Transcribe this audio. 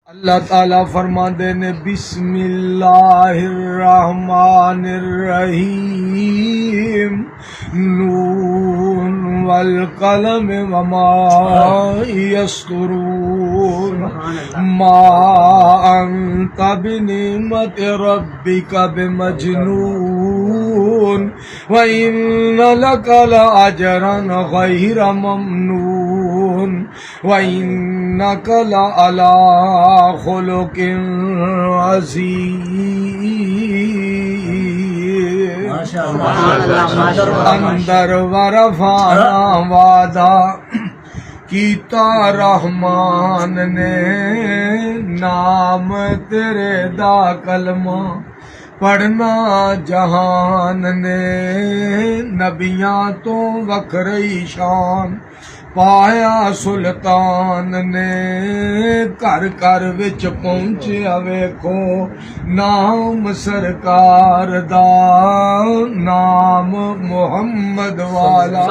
अल्लाह ताला फरमाते ने बिस्मिल्लाहिर्रहमानिर्रहीम नून वल कलम वमा यस्तुरून मा अंत बिनिमति रब्बिका बिमजनून व इन्ना लका लअजरन गैर ममनून व इन्नका लअला खुलुकिन अज़ीम। अंदर वरफाना वादा कीता रहमान ने नाम तेरे दा कलमा पढ़ना जहान ने नबियां तो वखरी शान पाया सुल्तान ने घर घर विच पहुंचिया वेखो नाम सरकार दा नाम मुहम्मद वाला।